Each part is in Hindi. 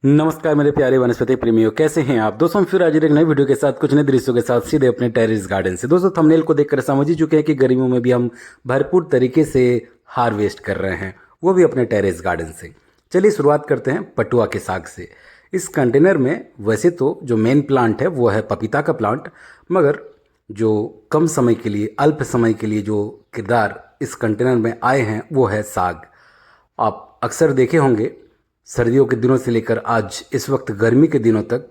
नमस्कार मेरे प्यारे वनस्पति प्रेमियों, कैसे हैं आप दोस्तों। हम फिर आज एक नई वीडियो के साथ कुछ नए दृश्यों के साथ सीधे अपने टेरेस गार्डन से। दोस्तों थंबनेल को देखकर समझ ही चुके हैं कि गर्मियों में भी हम भरपूर तरीके से हार्वेस्ट कर रहे हैं, वो भी अपने टेरेस गार्डन से। चलिए शुरुआत करते हैं पटुआ के साग से। इस कंटेनर में वैसे तो जो मेन प्लांट है वो है पपीता का प्लांट, मगर जो कम समय के लिए, अल्प समय के लिए जो किरदार इस कंटेनर में आए हैं वो है साग। आप अक्सर देखे होंगे सर्दियों के दिनों से लेकर आज इस वक्त गर्मी के दिनों तक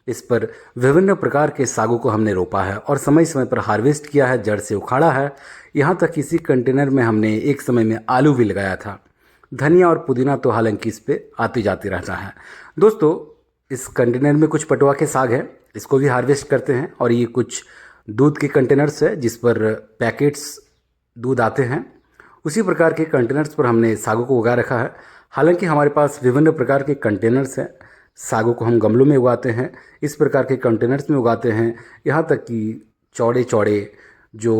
इस पर विभिन्न प्रकार के सागों को हमने रोपा है और समय समय पर हार्वेस्ट किया है, जड़ से उखाड़ा है। यहाँ तक इसी कंटेनर में हमने एक समय में आलू भी लगाया था। धनिया और पुदीना तो हालांकि इस पे आती जाती रहता है। दोस्तों इस कंटेनर में कुछ पटुआ के साग है, इसको भी हार्वेस्ट करते हैं। और ये कुछ दूध के कंटेनर्स है जिस पर पैकेट्स दूध आते हैं, उसी प्रकार के कंटेनर्स पर हमने सागों को उगा रखा है। हालांकि हमारे पास विभिन्न प्रकार के कंटेनर्स हैं। सागों को हम गमलों में उगाते हैं, इस प्रकार के कंटेनर्स में उगाते हैं, यहाँ तक कि चौड़े चौड़े जो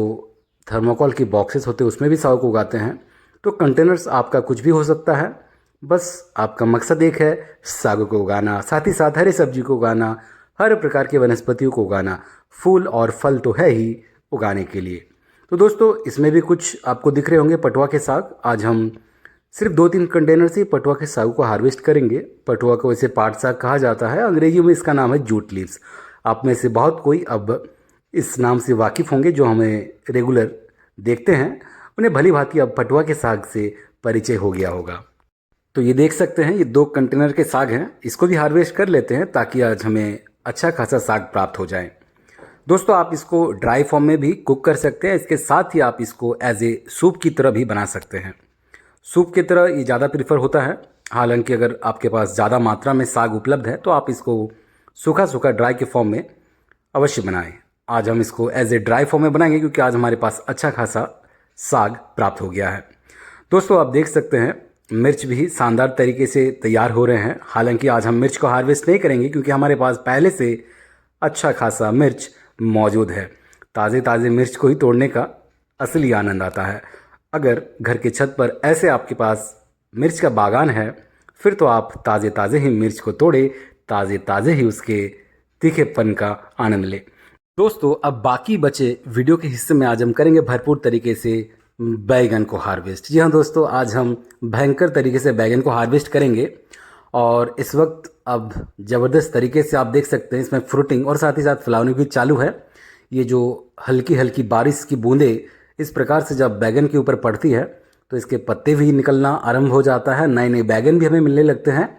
थर्मोकोल के बॉक्सेस होते हैं उसमें भी सागों को उगाते हैं। तो कंटेनर्स आपका कुछ भी हो सकता है, बस आपका मकसद एक है, सागों को उगाना, साथ ही साथ हरी सब्जी को उगाना, हर प्रकार के वनस्पतियों को उगाना। फूल और फल तो है ही उगाने के लिए। तो दोस्तों इसमें भी कुछ आपको दिख रहे होंगे पटुआ के साग। आज हम सिर्फ 2-3 कंटेनर से पटुआ के साग को हार्वेस्ट करेंगे। पटुआ को वैसे पाट साग कहा जाता है, अंग्रेजी में इसका नाम है जूट लीव्स। आप में से बहुत कोई अब इस नाम से वाकिफ़ होंगे, जो हमें रेगुलर देखते हैं उन्हें भली भांति अब पटुआ के साग से परिचय हो गया होगा। तो ये देख सकते हैं, ये 2 कंटेनर के साग हैं, इसको भी हार्वेस्ट कर लेते हैं ताकि आज हमें अच्छा खासा साग प्राप्त हो जाए। दोस्तों आप इसको ड्राई फॉर्म में भी कुक कर सकते हैं, इसके साथ ही आप इसको एज ए सूप की तरह भी बना सकते हैं। सूप की तरह ये ज़्यादा प्रीफर होता है। हालांकि अगर आपके पास ज़्यादा मात्रा में साग उपलब्ध है तो आप इसको सूखा सूखा ड्राई के फॉर्म में अवश्य बनाएं। आज हम इसको एज ए ड्राई फॉर्म में बनाएंगे क्योंकि आज हमारे पास अच्छा खासा साग प्राप्त हो गया है। दोस्तों आप देख सकते हैं मिर्च भी शानदार तरीके से तैयार हो रहे हैं। हालांकि आज हम मिर्च को हार्वेस्ट नहीं करेंगे क्योंकि हमारे पास पहले से अच्छा खासा मिर्च मौजूद है। ताज़े ताज़े मिर्च को ही तोड़ने का असली आनंद आता है। अगर घर के छत पर ऐसे आपके पास मिर्च का बागान है फिर तो आप ताज़े ताज़े ही मिर्च को तोड़े, ताज़े ताज़े ही उसके तीखेपन का आनंद लें। दोस्तों अब बाकी बचे वीडियो के हिस्से में आज हम करेंगे भरपूर तरीके से बैगन को हार्वेस्ट। जी हाँ दोस्तों, आज हम भयंकर तरीके से बैगन को हार्वेस्ट करेंगे। और इस वक्त अब ज़बरदस्त तरीके से आप देख सकते हैं इसमें फ्रूटिंग और साथ ही साथ फ्लावरिंग भी चालू है। ये जो हल्की हल्की बारिश की बूंदें इस प्रकार से जब बैगन के ऊपर पड़ती है तो इसके पत्ते भी निकलना आरंभ हो जाता है, नए नए बैगन भी हमें मिलने लगते हैं।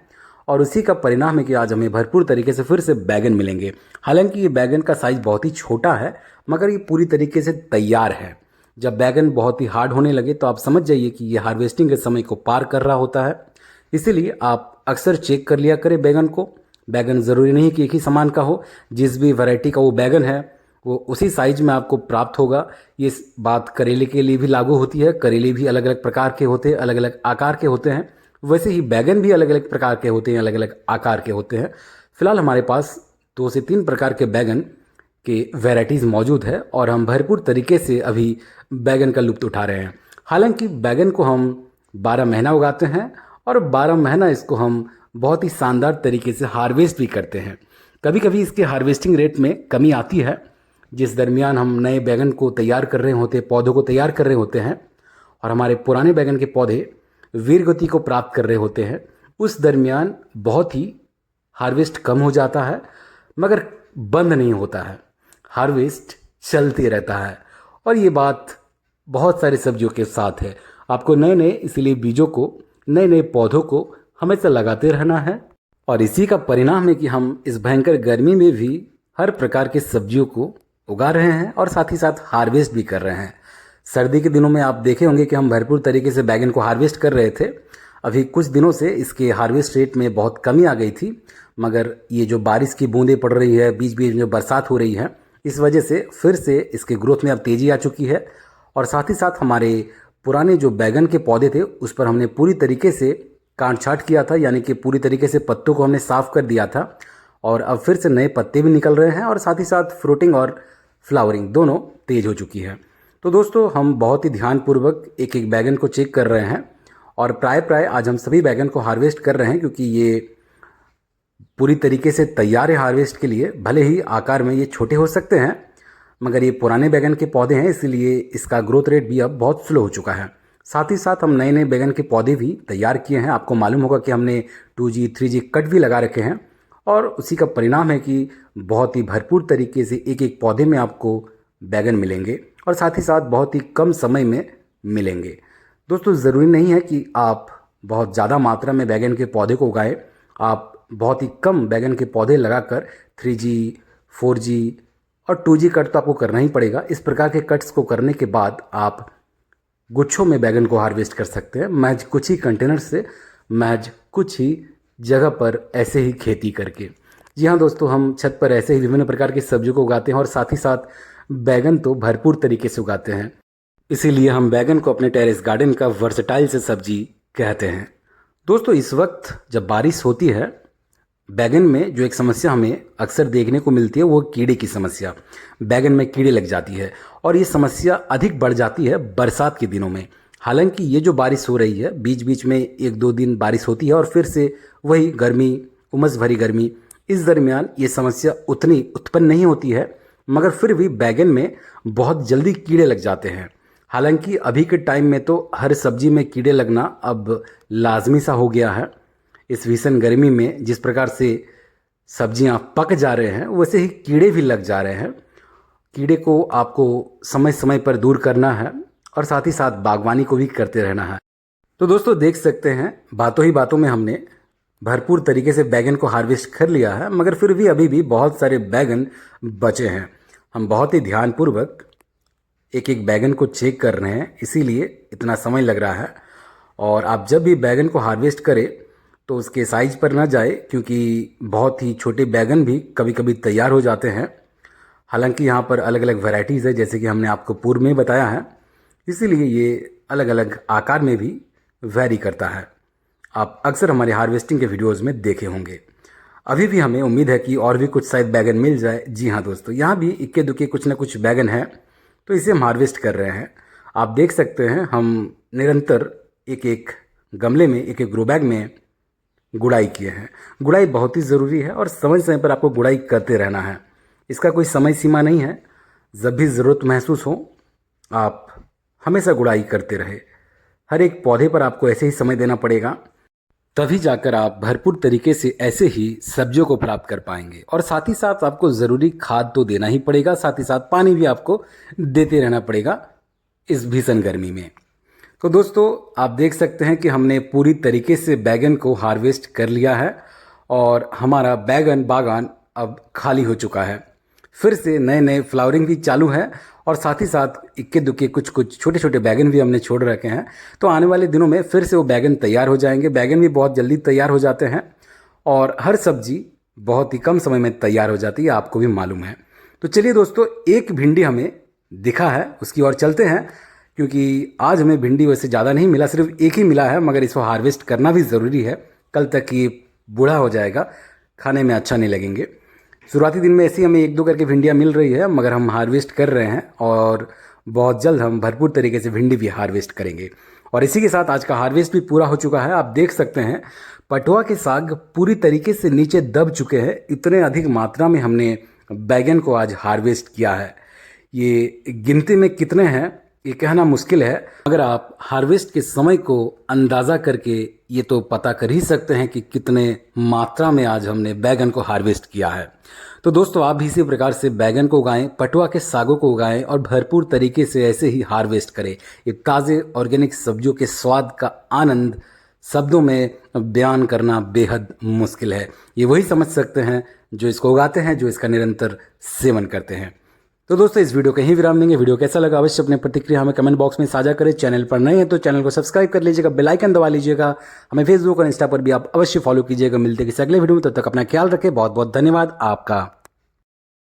और उसी का परिणाम है कि आज हमें भरपूर तरीके से फिर से बैगन मिलेंगे। हालांकि ये बैगन का साइज़ बहुत ही छोटा है, मगर ये पूरी तरीके से तैयार है। जब बैगन बहुत ही हार्ड होने लगे तो आप समझ जाइए कि ये हार्वेस्टिंग के समय को पार कर रहा होता है। इसीलिए आप अक्सर चेक कर लिया करें बैगन को। बैगन ज़रूरी नहीं कि एक ही समान का हो, जिस भी वैरायटी का वो बैगन है वो उसी साइज में आपको प्राप्त होगा। ये बात करेले के लिए भी लागू होती है। करेले भी अलग अलग प्रकार के होते हैं, अलग अलग आकार के होते हैं, वैसे ही बैगन भी अलग अलग प्रकार के होते हैं, अलग अलग आकार के होते हैं। फिलहाल हमारे पास 2 से 3 प्रकार के बैगन के वैरायटीज़ मौजूद है और हम भरपूर तरीके से अभी बैगन का लुत्फ़ उठा रहे हैं। हालांकि बैगन को हम 12 महीना उगाते हैं और 12 महीना इसको हम बहुत ही शानदार तरीके से हार्वेस्ट भी करते हैं। कभी कभी इसके हार्वेस्टिंग रेट में कमी आती है, जिस दरमियान हम नए बैगन को तैयार कर रहे होते हैं, पौधों को तैयार कर रहे होते हैं और हमारे पुराने बैगन के पौधे वीर गति को प्राप्त कर रहे होते हैं, उस दरमियान बहुत ही हार्वेस्ट कम हो जाता है, मगर बंद नहीं होता है, हार्वेस्ट चलते रहता है। और ये बात बहुत सारी सब्जियों के साथ है। आपको नए नए इसलिए बीजों को, नए नए पौधों को हमेशा लगाते रहना है। और इसी का परिणाम है कि हम इस भयंकर गर्मी में भी हर प्रकार के सब्जियों को उगा रहे हैं और साथ ही साथ हार्वेस्ट भी कर रहे हैं। सर्दी के दिनों में आप देखे होंगे कि हम भरपूर तरीके से बैगन को हार्वेस्ट कर रहे थे। अभी कुछ दिनों से इसके हार्वेस्ट रेट में बहुत कमी आ गई थी, मगर ये जो बारिश की बूंदें पड़ रही है, बीच बीच में बरसात हो रही है, इस वजह से फिर से इसके ग्रोथ में अब तेज़ी आ चुकी है। और साथ ही साथ हमारे पुराने जो बैगन के पौधे थे उस पर हमने पूरी तरीके से काट छाँट किया था, यानी कि पूरी तरीके से पत्तों को हमने साफ़ कर दिया था और अब फिर से नए पत्ते भी निकल रहे हैं और साथ ही साथ फ्रूटिंग और फ्लावरिंग दोनों तेज़ हो चुकी है। तो दोस्तों हम बहुत ही ध्यानपूर्वक एक एक बैगन को चेक कर रहे हैं और प्राय आज हम सभी बैगन को हार्वेस्ट कर रहे हैं, क्योंकि ये पूरी तरीके से तैयार है हार्वेस्ट के लिए। भले ही आकार में ये छोटे हो सकते हैं, मगर ये पुराने बैगन के पौधे हैं, इसलिए इसका ग्रोथ रेट भी अब बहुत स्लो हो चुका है। साथ ही साथ हम नए नए बैगन के पौधे भी तैयार किए हैं। आपको मालूम होगा कि हमने 2G 3G कट भी लगा रखे हैं, और उसी का परिणाम है कि बहुत ही भरपूर तरीके से एक एक पौधे में आपको बैगन मिलेंगे, और साथ ही साथ बहुत ही कम समय में मिलेंगे। दोस्तों, ज़रूरी नहीं है कि आप बहुत ज़्यादा मात्रा में बैगन के पौधे को उगाएं। आप बहुत ही कम बैगन के पौधे लगाकर 3G 4G और 2G कट तो आपको करना ही पड़ेगा। इस प्रकार के कट्स को करने के बाद आप गुच्छों में बैगन को हार्वेस्ट कर सकते हैं, महज कुछ ही कंटेनर से, महज कुछ ही जगह पर ऐसे ही खेती करके। जी हाँ दोस्तों, हम छत पर ऐसे ही विभिन्न प्रकार की सब्जियों को उगाते हैं, और साथ ही साथ बैगन तो भरपूर तरीके से उगाते हैं। इसीलिए हम बैगन को अपने टेरेस गार्डन का वर्सेटाइल से सब्जी कहते हैं। दोस्तों, इस वक्त जब बारिश होती है, बैगन में जो एक समस्या हमें अक्सर देखने को मिलती है वो कीड़े की समस्या। बैगन में कीड़े लग जाती है, और ये समस्या अधिक बढ़ जाती है बरसात के दिनों में। हालांकि ये जो बारिश हो रही है, बीच बीच में 1-2 दिन बारिश होती है और फिर से वही गर्मी, उमस भरी गर्मी। इस दरमियान ये समस्या उतनी उत्पन्न नहीं होती है, मगर फिर भी बैगन में बहुत जल्दी कीड़े लग जाते हैं। हालांकि अभी के टाइम में तो हर सब्जी में कीड़े लगना अब लाजमी सा हो गया है। इस भीषण गर्मी में जिस प्रकार से सब्जियां पक जा रहे हैं, वैसे ही कीड़े भी लग जा रहे हैं। कीड़े को आपको समय समय पर दूर करना है, और साथ ही साथ बागवानी को भी करते रहना है। तो दोस्तों, देख सकते हैं बातों ही बातों में हमने भरपूर तरीके से बैगन को हार्वेस्ट कर लिया है, मगर फिर भी अभी भी बहुत सारे बैगन बचे हैं। हम बहुत ही ध्यानपूर्वक एक एक बैगन को चेक कर रहे हैं, इसीलिए इतना समय लग रहा है। और आप जब भी बैगन को हार्वेस्ट करें तो उसके साइज पर ना जाए, क्योंकि बहुत ही छोटे बैगन भी कभी कभी तैयार हो जाते हैं। हालांकि यहाँ पर अलग अलग वैरायटीज़ है, जैसे कि हमने आपको पूर्व में बताया है, इसीलिए ये अलग अलग आकार में भी वैरी करता है। आप अक्सर हमारे हार्वेस्टिंग के वीडियोज़ में देखे होंगे। अभी भी हमें उम्मीद है कि और भी कुछ शायद बैगन मिल जाए। जी हाँ दोस्तों, यहाँ भी इक्के दुक्के कुछ ना कुछ बैगन है, तो इसे हम हार्वेस्ट कर रहे हैं। आप देख सकते हैं हम निरंतर एक एक गमले में, एक एक ग्रो बैग में गुड़ाई किए हैं। गुड़ाई बहुत ही ज़रूरी है, और समय समय पर आपको गुड़ाई करते रहना है। इसका कोई समय सीमा नहीं है। जब भी ज़रूरत महसूस हो, आप हमेशा गुड़ाई करते रहे। हर एक पौधे पर आपको ऐसे ही समय देना पड़ेगा, तभी जाकर आप भरपूर तरीके से ऐसे ही सब्जियों को प्राप्त कर पाएंगे। और साथ ही साथ आपको ज़रूरी खाद तो देना ही पड़ेगा, साथ ही साथ पानी भी आपको देते रहना पड़ेगा इस भीषण गर्मी में। तो दोस्तों, आप देख सकते हैं कि हमने पूरी तरीके से बैगन को हार्वेस्ट कर लिया है, और हमारा बैगन बागान अब खाली हो चुका है। फिर से नए नए फ्लावरिंग भी चालू है, और साथ ही साथ इक्के दुक्के कुछ कुछ छोटे छोटे बैगन भी हमने छोड़ रखे हैं। तो आने वाले दिनों में फिर से वो बैगन तैयार हो जाएंगे। बैगन भी बहुत जल्दी तैयार हो जाते हैं, और हर सब्जी बहुत ही कम समय में तैयार हो जाती है, आपको भी मालूम है। तो चलिए दोस्तों, एक भिंडी हमें दिखा है, उसकी ओर चलते हैं, क्योंकि आज हमें भिंडी वैसे ज़्यादा नहीं मिला, सिर्फ एक ही मिला है, मगर इसको हार्वेस्ट करना भी ज़रूरी है। कल तक ये बूढ़ा हो जाएगा, खाने में अच्छा नहीं लगेंगे। शुरुआती दिन में ऐसी हमें 1-2 करके भिंडियाँ मिल रही है, मगर हम हार्वेस्ट कर रहे हैं, और बहुत जल्द हम भरपूर तरीके से भिंडी भी हार्वेस्ट करेंगे। और इसी के साथ आज का हार्वेस्ट भी पूरा हो चुका है। आप देख सकते हैं पटुआ के साग पूरी तरीके से नीचे दब चुके हैं। इतने अधिक मात्रा में हमने बैगन को आज हार्वेस्ट किया है। ये गिनती में कितने हैं ये कहना मुश्किल है, अगर आप हार्वेस्ट के समय को अंदाज़ा करके ये तो पता कर ही सकते हैं कि कितने मात्रा में आज हमने बैगन को हार्वेस्ट किया है। तो दोस्तों, आप भी इसी प्रकार से बैगन को उगाएं, पटुआ के सागों को उगाएं, और भरपूर तरीके से ऐसे ही हार्वेस्ट करें। ये ताज़े ऑर्गेनिक सब्जियों के स्वाद का आनंद शब्दों में बयान करना बेहद मुश्किल है। ये वही समझ सकते हैं जो इसको उगाते हैं, जो इसका निरंतर सेवन करते हैं। तो दोस्तों, इस वीडियो को यहीं विराम देंगे। वीडियो कैसा लगा अवश्य अपनी प्रतिक्रिया हमें कमेंट बॉक्स में साझा करें। चैनल पर नए हैं तो चैनल को सब्सक्राइब कर लीजिएगा, बेल आइकन दबा लीजिएगा। हमें फेसबुक और इंस्टा पर भी आप अवश्य फॉलो कीजिएगा। मिलते किसी अगले वीडियो में, तब तक अपना ख्याल रखें। बहुत बहुत धन्यवाद आपका।